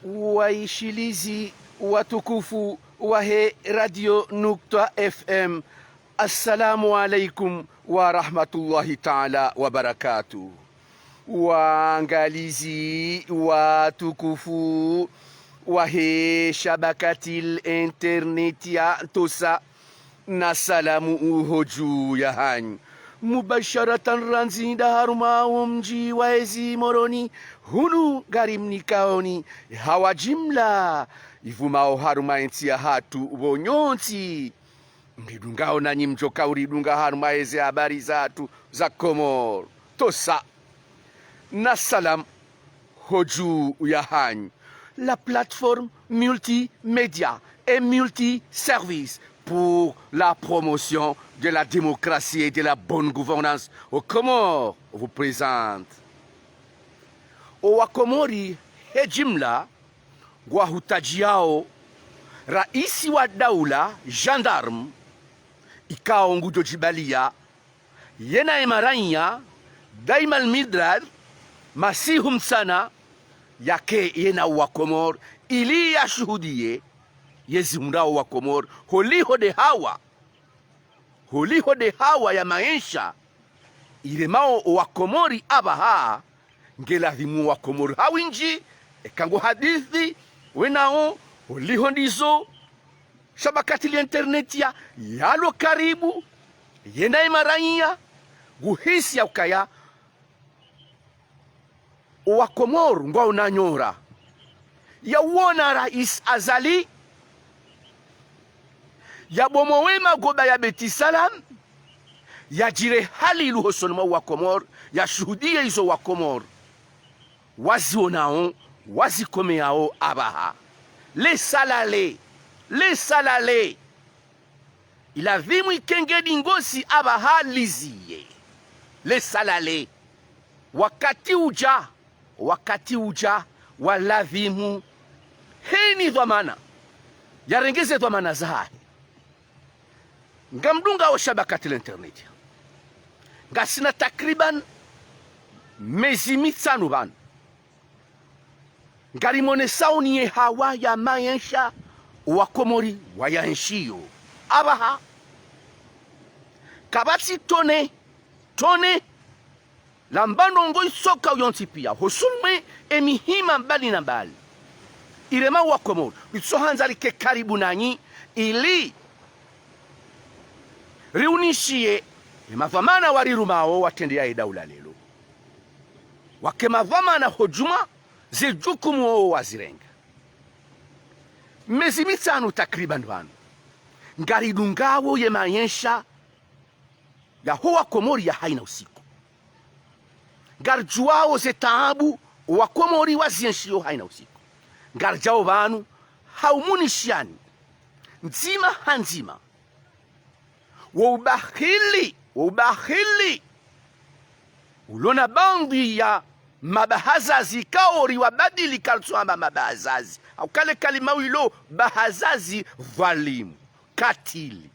waishilizi watukufu wa radio Nukta FM, assalamu alaikum wa rahmatullahi ta'ala wa barakatuh. Waangalizi watukufu wa shabakatil internet ya tosa, na salamu uhoju ya hanyu mubasharatan ranzinda haruma mji wa ezi moroni hunu garimnikaoni hawa jimla ivumao haruma enti ya hatu wonyonti mridungao na nyimjoka uridunga haruma ezi habari zatu za Comores tosa na salam hoju ya hanyu, la plateforme multimédia et multiservice pour la promotion de la démocratie et de la bonne gouvernance aux Comores vous présente Wakomori hejimla gwahutajiao raisi wa daula gendarme ikao ngujo jibalia yena emaranya daimal midrad masihum sana yake yena wa Comores ili yashuhudie yezi mrao wa Comores holiho de hawa ya maisha ilemao wa Comores abaha ngeladhimu wa Comores hawinji ekango hadithi wenao holiho ndizo shabakati li internet ya yalo karibu yena imaranya guhisi ya ukaya wa Comores ngwa unanyora ya uona rais azali ya bomowema goba ya beti salam ya jire hali iluhosonoma wa Comores ya shuhudie izo wa Comores wazionao wazikomeao abaha le salale ilavimu ikengedi ngosi abaha liziye le salale wakati uja walavimu heni dhamana yarengeze dhamana zahe ngamdunga wa shabakati l'internet ngasina takriban mezi mitano bana ngarimone sauni hawa ya maisha wa Comores wa yanshio abaha kabati tone lambano ngoi soka uyontipia hosulme emihima mbali na mbali ilema wa Comores bitsohanzali ke karibu nanyi ili riunishie mavamana warirumao watendea daula lelo wake mavamana hojuma zijukumu wao wazirenga mezi mitano takriban vanu ngaridungawo ye maisha ya huwa Comores ya haina usiku ngarjuao ze taabu wa Comores wazienshio haina usiku ngarjao vanu haumunishiani nzima hanzima waubahili ulona bandi ya mabahazazi kaori wabadili kalsuamba mabahazazi au kale kalima wilo bahazazi valimu katili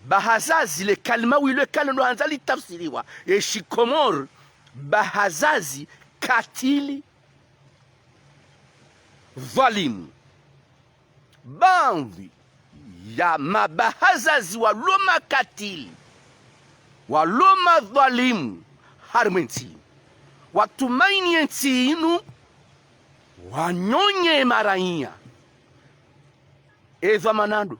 bahazazi le kalima wilo kale ndo hanzali tafsiriwa yeshi Comores bahazazi katili valimu bandi ya mabahazazi waloma katili waloma dhalimu harmenti watumaini enti inu wanyonye maranya eva manando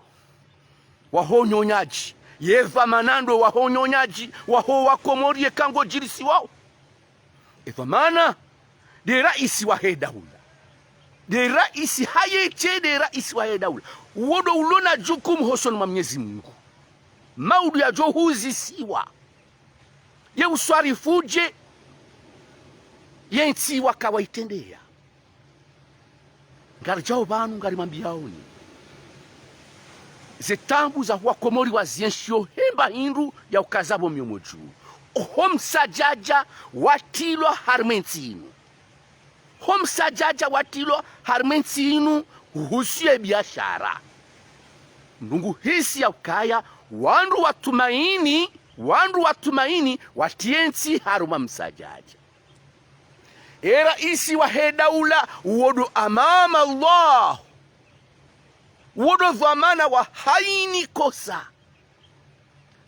wahonyonyaji yeva manando wahonyonyaji waho wa Comores kango jirisi wao eva mana de raisi wa daula de raisi hayete de raisi wa daula wodo ulona jukumu hoson ma Mwenyezi Mungu maudu ya johuzi siwa ye uswari fuje yenti wakawaitendea ngarjao banu ngarimambiaoni zetambu za wa Comores wazienshio hemba hindu ya ukazabo myomoju homsajaja watilwa harmentinu uhusie biashara ndungu hisi ya ukaya wandu watumaini watiensi haruma msajaja raisi wa hedaula wodo amama Allah wodo dhamana wa haini kosa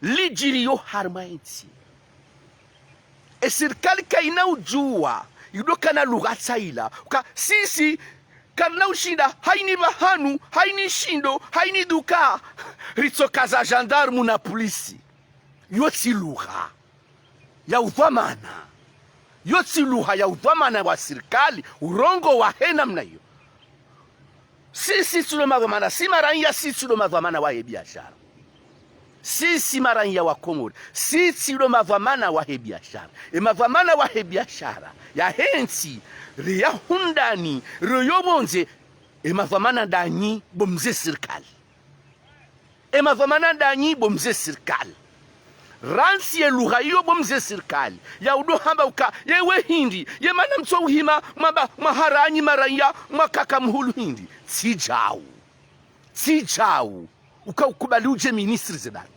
lijiriyo harmainti serikali kaina ujua yudoka na lugha tsaila sisi karna ushinda haini bahanu haini shindo haini duka ritsoka za gendarme na polisi yoti lugha ya udhamana yoti lugha ya udhamana wa serikali urongo wa hena mna hiyo sisi tulo madhamana si maranya sisi tulo madhamana wa biashara sisi maranya wa Comores sisi tulo madhamana wa biashara madhamana wa biashara ya hensi riya hundani royobonze madhamana danyi bomze serikali madhamana danyi bomze serikali ransi ya lugha hiyo bomze serikali ya udo hamba uka yewe hindi ye mana mtouhima maharanyi maranya makaka mhulu hindi sijau ukaukubali uje ministri zedani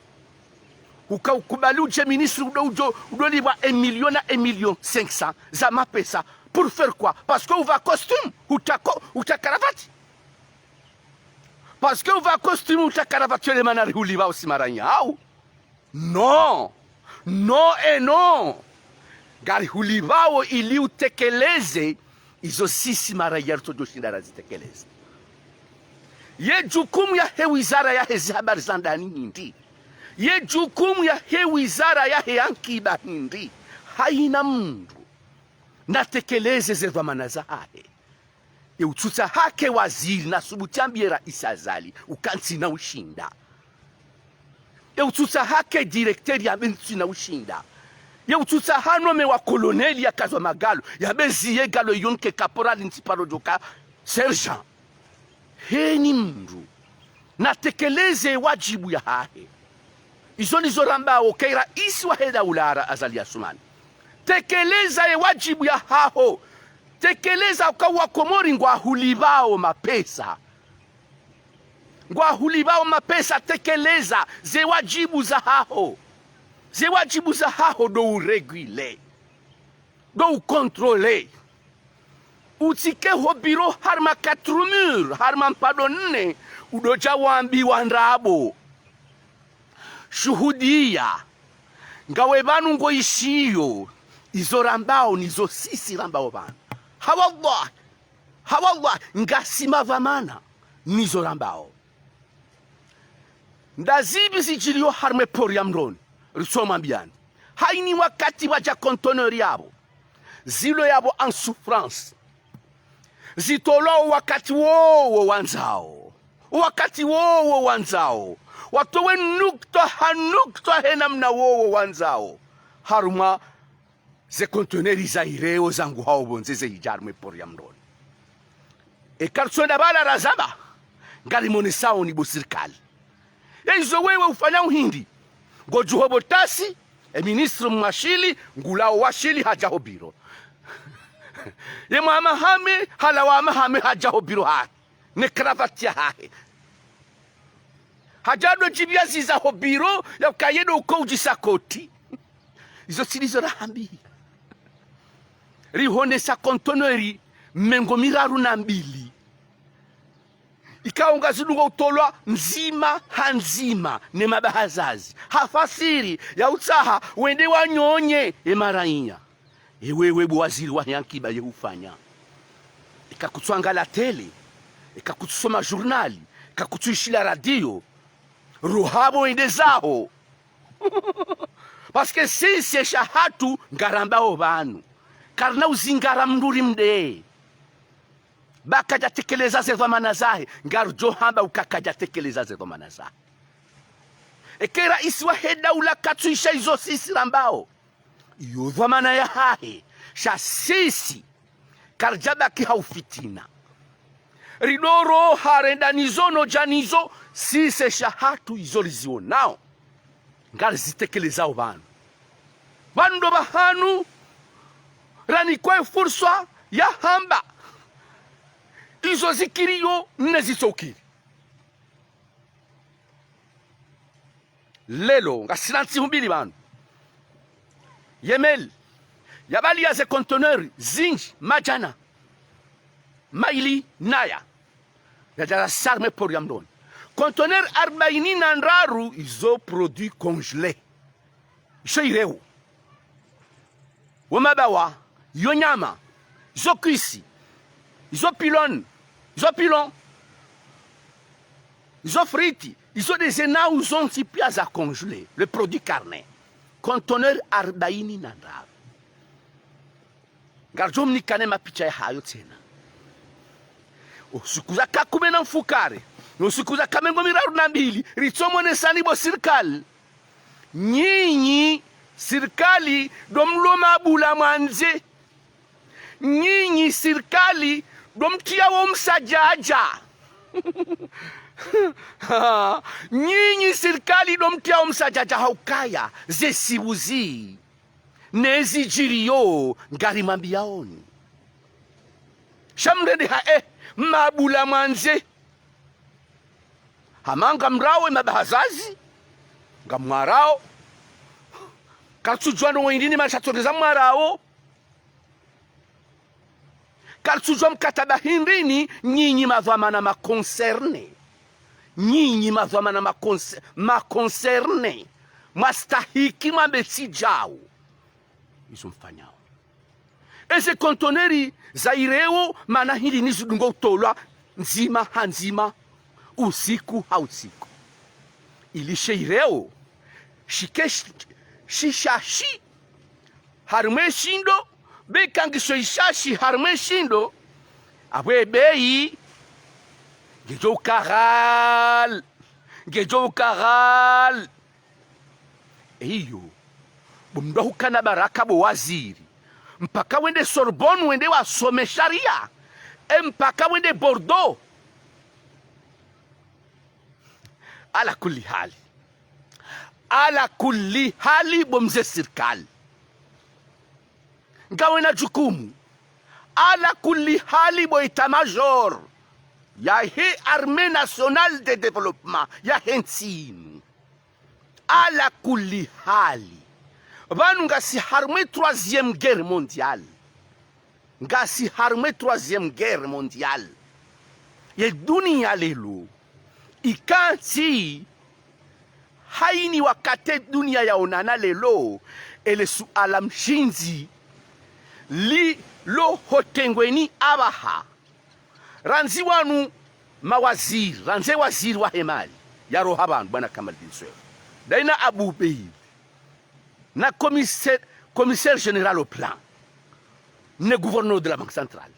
ukaukubali uje ministri udoliwa 1 million na 1 million 500 za mapesa pour faire quoi parce que uva costume uta karavati parce que uva costume uta karavati le manari uliwa usimaranya au no et non gari hulibao ili utekeleze izo sisi mara yarto doshinda razitekeleze ye jukumu ya he wizara ya hezi habari za ndani hindi ye jukumu ya he wizara ya he ankiba hindi haina mndu natekeleze ze dhamana za hahe ye ututa hake waziri na subutiambie rais azali ukansi na ushinda ye ututa hake direkteri ya bensi na ushinda ye ututa hanome wa koloneli ya kazwa magalo ya beziye galo yonke kaporali ntiparo joka sergeant heni mndu natekeleze wajibu ya hahe izo nizo rambao keira isi wa heda ulara azali ya sumani tekeleza ye wajibu ya haho tekeleza ukawa Komori ngwa hulibao mapesa tekeleza ze wajibu za haho do uregule do ukontrole utike ho biro harma 4 mur harma mpadonne udoja wambi wandrabo shuhudia ngawe banu ngo ishiyo izo rambao nizo sisi rambao banu hawallah ngasima vamana nizo rambao ndazibi sijilio harme pori ya mroni risoma mbiani haini wakati waja conteneur yabo zilo yabo en souffrance zitolo wakati wowo wanzao watowe nukta hena mna wowo wanzao haruma ze conteneur izaireo zangu hao bonzeze ijarme pori ya mroni kartsonda bala razaba ngalimone sao ni bosirikali izo wewe ufanya uhindi ngojuhobo tasi ministre mwashili ngulao washili hajaho biro ye mama hame halawa mahame hajaho biro ha ne kravati ya hahe hajado jibia ziza ho biro ya kayedo ukouji sakoti izo silizo rahambi rihone sa kontoneri mengo miraru na mbili ikaunga zilunga utolwa nzima hanzima ne mabahazazi hafasiri ya utaha wende wanyonye emarainya ewewe waziri wa yankiba yeufanya ikakutswanga la tele ikakutsoma journali ikakutuishila radio ruhabo ende zao parce que sisi shahatu ngarambao banu karna uzingara mnduri mde bakaja tekeleza ze dhamana zahe ngarjo hamba ukakaja tekeleza ze dhamana zahe ekera iswa heda ula katuisha izo sisi rambao iyo dhamana ya hahe sha sisi karjaba ki haufitina ridoro harenda nizono janizo sisi shahatu izo lizionao ngar zitekelezao banu ndo bahanu rani kwa fursa ya hamba izo zikiriyo nezisokiri lelo ngasilansi humbili banu yemel Yabali ya ze conteneur zinji majana maili naya ya sarme por yamdon conteneur 40 izo produits congelés shoireu wamabawa yonyama izo kwisi izo pilon izo friti izo des énauzons tipia za congelé le produit carné conteneur 40 garjom ni kanema picha ya hayo tena usikuza kakume na mfukare usikuza kamengo miraru na mbili ritsomone sanibo sirikali nyinyi sirikali domloma bula mwanze nyinyi sirikali domtia wo msajaja nyinyi sirikali domtia wo msajaja haukaya zesibuzi nezi jiriyo ngari mambiaoni shamredi hae mabula mwanze hamanga mrawe mabahazazi ngamwarao kaltsujwa ndo windini mashatoreza mwarao kaltsujwa mkataba hindini nyinyi madhamana makonserne nyinyi madhamana makonserne mwastahiki mwambesi jao izo mfanyao eze kontoneri zaireo mana hili nizudungo utolwa nzima hanzima usiku hausiku ilishe ireo shike shishashi harme shindo bekangisho ishashi harme shindo abwe beyi gejo karal iyo bumdo hukana baraka bo waziri mpaka wende Sorbonne wende wasome sharia mpaka wende Bordeaux ala kulli hali bomze sirkali ngawe na jukumu ala kulli hali bo etat-major ya he armée nationale de développement ya hensini ala kulli hali banu ngasi harme 3e guerre mondiale ngasi harme 3e guerre mondiale ye dunia lelo ikanti haini wakate dunia ya onana lelo ele su alamshinzi li lo hotengweni abaha ranzi wanu mawaziri ranze waziri wa hemali ya rohaban bwana Kamal bin Sow daina Abu Beid na commissaire général au plan ne gouverneur de la banque centrale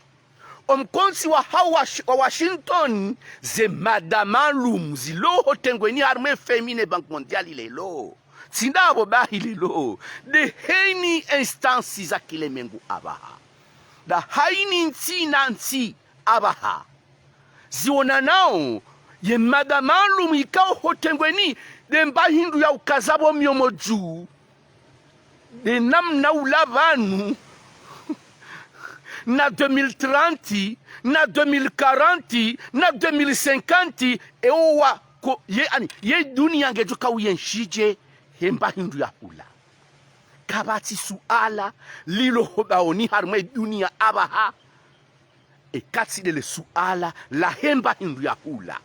omkonsi wa Washington ze madama lumzi lo hotengweni armée féminine banque mondiale lelo sindabo bahi lelo de haini instances za kilemengu abaha da haini nti abaha ziona nao ye madama lumi kao hotengweni de mbahindu ya ukazabo myomoju de namna ulavanu na 2030 na 2040 na 2050 ewa ye dunia ngejuka uyenshije hemba hindu ya hula kabati suala lilo hobaoni harme dunia abaha ekati de le suala la hemba hindu ya hula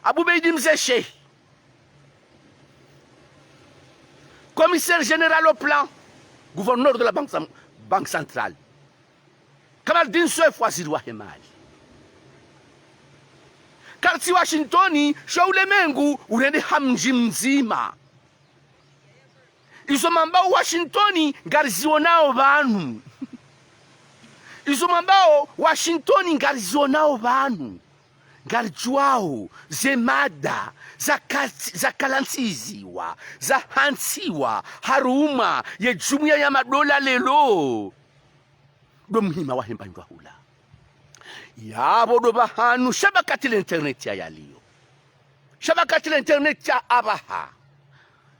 Abu Beidi mzeshe commissaire général au plan gouverneur de la banque centrale Kamal bin Sow waziri wa hemali kalti Washingtoni shaule mengu urende hamji mzima izo mambao Washingtoni ngarizionao vanu izo mambao Washingtoni ngarizionao vanu ngarijuao zemada za kalansiziwa za hansiwa haruma ye jumuiya ya madola lelo domhima wa hemba ndwa hula yabo do bahanu shabakati l'internet ya yaliyo shabakati l'internet ya abaha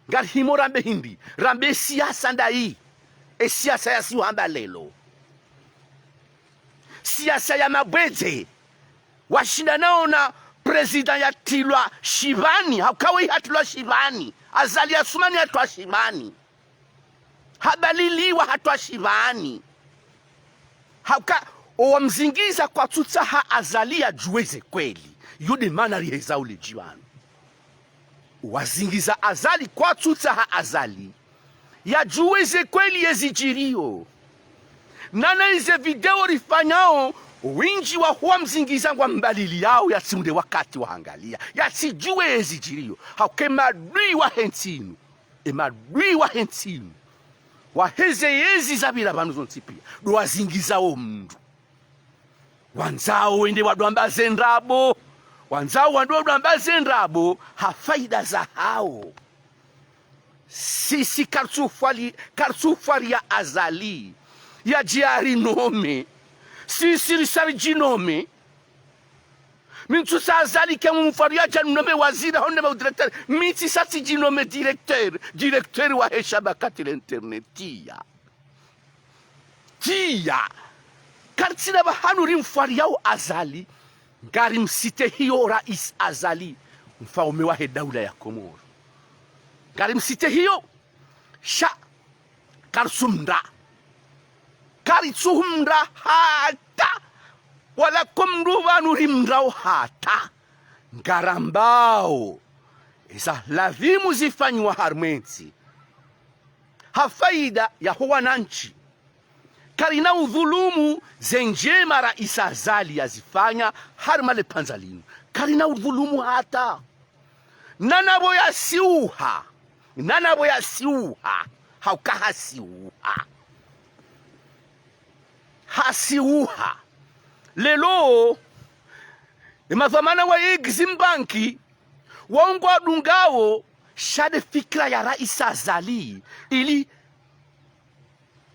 ngar himo rambe hindi rambe siasa ndai siasa ya siwamba lelo siasa ya mabweze washinda nao na président ya tilwa Shivani hakawi hatulwa Shivani azali ya sumani hatwa Shivani habaliliwa hatwa shivani hauka owamzingiza kwa tutsa ha azalia juweze kweli yude mana riheza ule jiwanu wazingiza azali kwa tutsa ha azali ya juweze kweli yezijirio nana ize video rifanyao winji wa huwa mzingiza ngwa mbalili yao ya simunde wakati waangalia ya sijue yezijirio hauke madui wa hentinu madui wa hentinu waheze yezi zabila banu zontipia do wazingiza o mndu wanzao wende wadwambaze ndrabo wanzao wadwambaze ndrabo hafaida za hao sisi karsufari ya azali ya jiari nome sisi risari jinome mintu sa azali kemu mfaru ya janu nome wazira honne ma directeur minti sati jinome directeur wa heshabakati l'internetia tia kartina bahanu rimfari yao azali ngari msite hiyo rais azali mfaume wa daula ya Komoro ngari msite hiyo sha karsumda karitsumda hata wala komru vanu rimrao hata ngarambao isa lazimu zifanywa harmenzi hafaida ya wananchi karina udhulumu zenjema rais azali yazifanya harmale panzalinu karina udhulumu hata nanabo yasiuha haukahasiuha hasiuha lelo imazamana wa eximbanki waungwa dungao shade fikra ya rais azali ili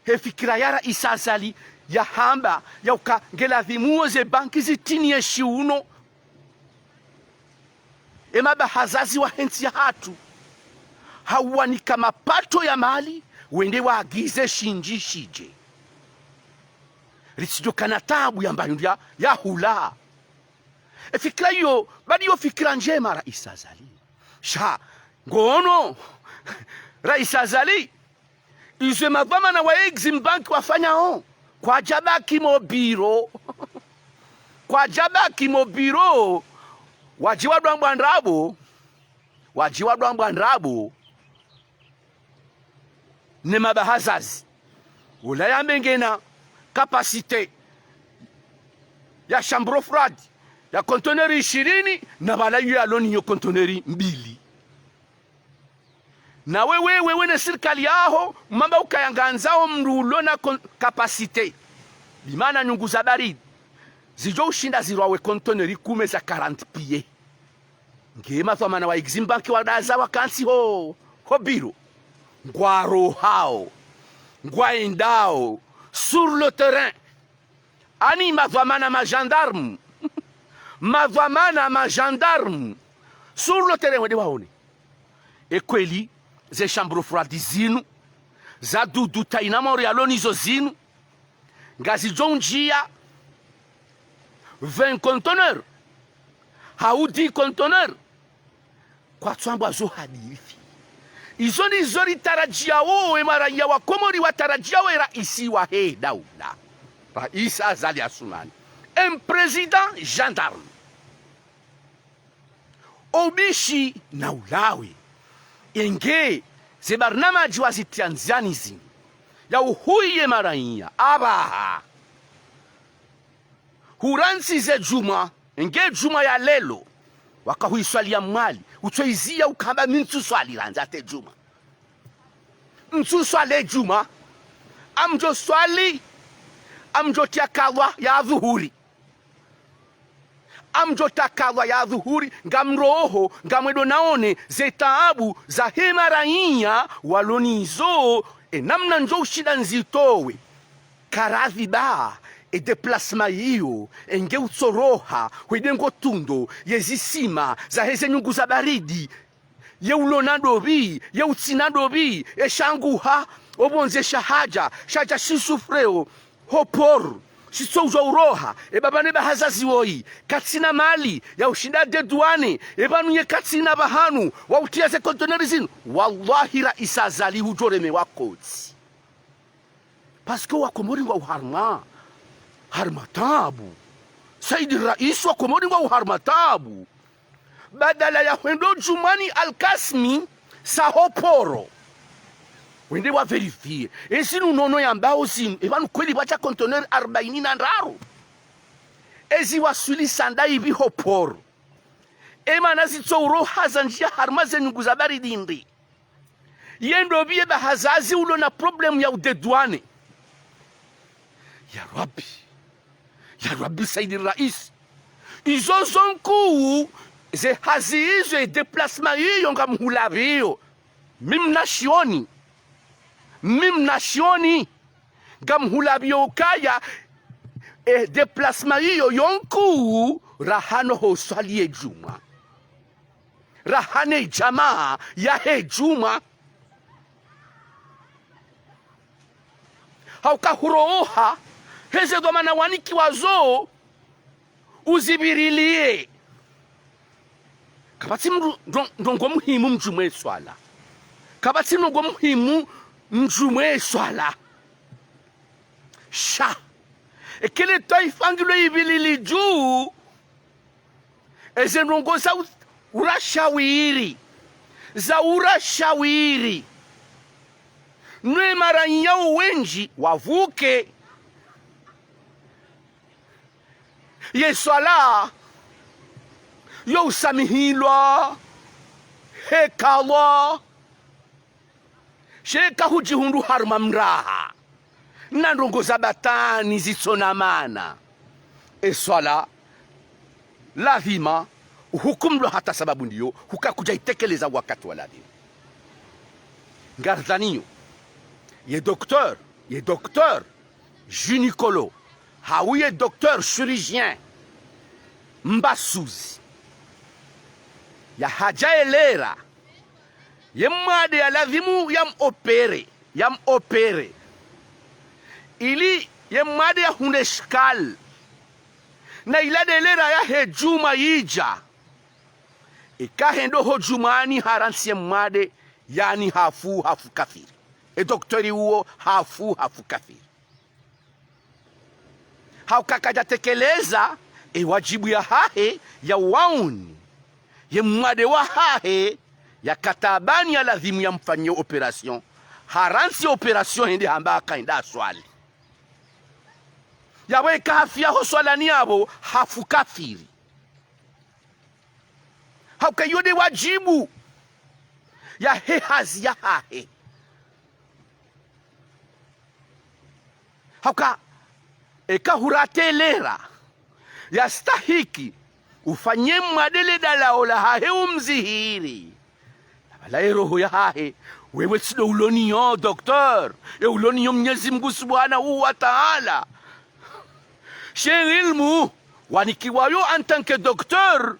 he fikra ya rais azali ya hamba ya ukangela vimuo ze banki zitini ya shiuno emaba hazazi wa hensi ya hatu hawani kama pato ya mali wende waagize shinji shije risijo kana tabu ya mbayundia ya hula fikra hiyo badi yo fikra njema rais azali sha ngono rais azali ize mavama na wa exim bank wafanya ho kwa jabaki mobiro kwa jabaki mobiro wajiwadwa mbwandrabo ne mabahazazi ula ya mengena kapasite ya chambro froide ya kontoneri 20 na balayu ya loni yo kontoneri 2 na wewe na serikali yaho mamba ukayanganzao mrulo na kapasite bimana nyungu za baridi zijo ushinda zirwawe kontoneri 10 za 40 pieds ngema thomana wa eximbanki wadaza wakansi ho biro ngwaro hao ngwaindao sur le terrain ani mavamana ma gendarme sur le terrain wende waone ekweli ze chambro froide zinu za dudu taina morialoni zo zinu ngazi jonjia 20 conteneurs haudi conteneurs kwa tsamba zo hadithi izo ni zori tarajia wewe maraya wa Komori watarajia we raisi wa daula rais azali asumani un président gendarme obishi na ulawi enge ze barnamaji wazitianzani zini ya uhuye maraya abaha huransi ze juma enge juma ya lelo wakahuiswalia mwali utoizia ukamba mintu swali ranzate juma mtu swale juma amjo swali amjo tiakalwa ya dhuhuri amjo takalwa ya dhuhuri ngamroho ngamwedo naone zetaabu za hema raia walonizo namna njo ushida nzitowe karadhi ba déplacement hiyo enge utsoroha hwedengo tundo yezisima za heze nyungu za baridi ye ulonadobi ye utsinadobi eshanguha obonze shahaja shisufreo hopor shisouza uroha ebabane bahazazi woi katsina mali ya ushinda deduane ebanu ye katsina bahanu wa utiaze kontoneri zinu wallahi rais azali hujoreme wakotsi parce que wakomori wa harma tabu. Saidi rais wa Komori wa harmatabu. Badala ya wendo jumani alkasmi sahoporo. Wende wa verifie. Esi Nono ya mbao sinu. Evanu kweli wacha conteneur 40 na ndaru. Ezi wasuli sanda ibi hoporo. Ema nazi tsoro hazanjia harmaze nyunguzabari dindi. Yendo biye bahazazi ulo na problem ya udedwane. Ya Rabbi Saidi Rais. Izo zonku ze hazizo e deplasma hiyo nga mhulaviyo. Mim nasioni nga mhulaviyo kaya e deplasma hiyo yonku rahano hoswali e juma. Rahane jamaa ya he juma. Hauka huroha heze domana waniki wazo uzibirilie. Kabati ndongo muhimu mjumwe swala. Kabati ndongo muhimu mjumwe swala. Sha. Ekele taifangilo ibilili juu. Eze ndongo za urashawiri. Za urashawiri. Nwe mara nyao wenji wavuke. Yeswala yo usamihilwa hekalwa sheka hujihundu haruma mraha na ndongo za batani zitsonamana. Eswala lazima hukumlo hata sababu ndiyo hukakuja itekeleza wakati wa lazima. Ngardaniyo ye docteur gynécolo hawiye docteur chirurgien mbasuzi ya haja elera yemade ya lazimu yam opere ili yemade ya hundeshkal na ilade elera ya hejuma yija ikahendo hojumani haransi yemade yani hafu kafiri doktori huo hafu kafiri haukakaja tekeleza wajibu ya hahe ya wauni ye mwade wa hahe ya katabani ya lazimu ya mfanyie operation haransi operation hindi hamba kainda swali ya weka hafia ho swala ni abo hafu kafiri haukayode wajibu ya hazi ya hahe hauka huratelera yastahiki ufanye mwadele dalaola hahe umzihiri abalaye roho ya hahe wewe sido uloniyo doktor uloniyo Mwenyezi Mungu Subhanahu wa Ta'ala she ilmu wanikiwayo antanke doktor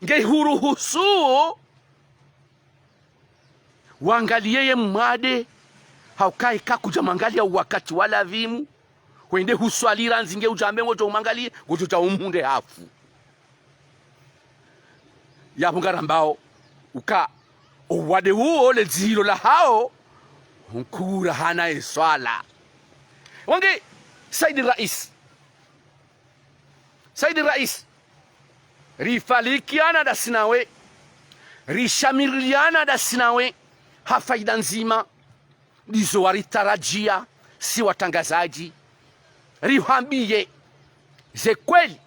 ngehuruhusu wangaliye mwade haukai kakuja mangalia wakati wala vimu wende huswalira nzinge ujambe ngoto umangalie ngoto cha umunde hafu ya mungarambao uka owade huo le zilo la hao nkura hana eswala wange Saidi Rais rifalikiana da sinawe rishamiliana da sinawe hafaida nzima ndizo waritarajia si watangazaji rihambie ze kweli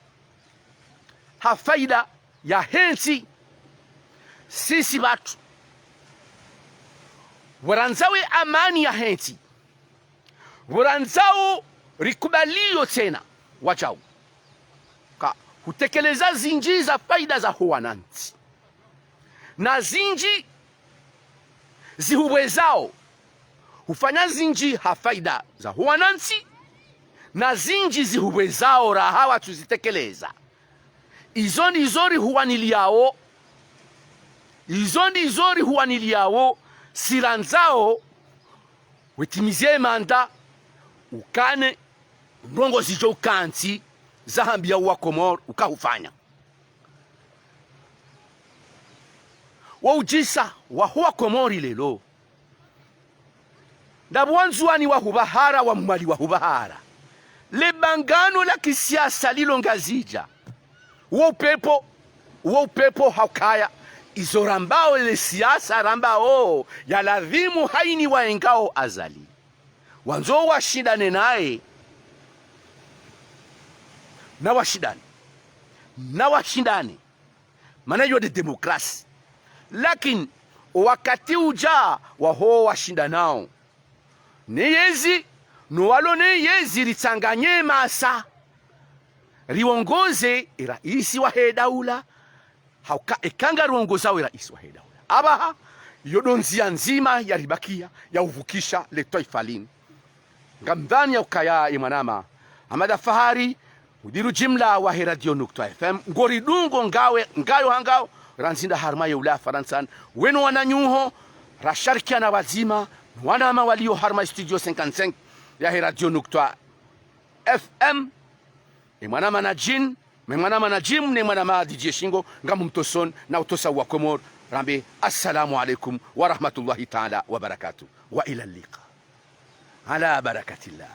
hafaida ya hensi sisi watu waranzawe amani ya hensi waranzao rikubalio tena wachao ka hutekeleza zinji za faida za huwananti na zinji zihuwezao hufanya zinji hafaida za huwananti na zinji zihuwezao rahawa tuzitekeleza. Izo ndizori huwaniliao siranzao wetimizie manda ukane ndongo zijo ukanti zahambia uwa Komoro ukahufanya wa ujisa wa huwa Komori lelo Dabwanzuani wa hubahara wa mwali wa hubahara. Le bangano la kisiasa lilongazija. Uo upepo haukaya. Izo rambao le siasa rambao ya ladhimu haini waengao azali. Wanzo washindane naye. Na washindane. Maana hiyo de demokrasi. Lakini wakati uja waho washindanao. Neyezi nuwalo neyezi ritanganye masa. Riongoze iraisi wa hedaula. Hauka ekanga ruongoza wa iraisi wa hedaula. Abaha yodonzia nzima ya ribakia ya uvukisha le taifa lini. Ngamdhani ya ukaya imanama. Amada Fahari mudiru jimla wa Radio.fm ngoridungo ngayo hangao ranzinda harma ya ula Faransan wenu wananyuho rasharkia na wazima wanama walio harma studio 55 ya Radio.fm imwanama na jin memwanama na jim ne mwanama DJ Shingo ngamu mtoson na utosa wa Komor rambe assalamu alaikum wa rahmatullahi ta'ala wa barakatuh wa ila liqa ala barakatillah.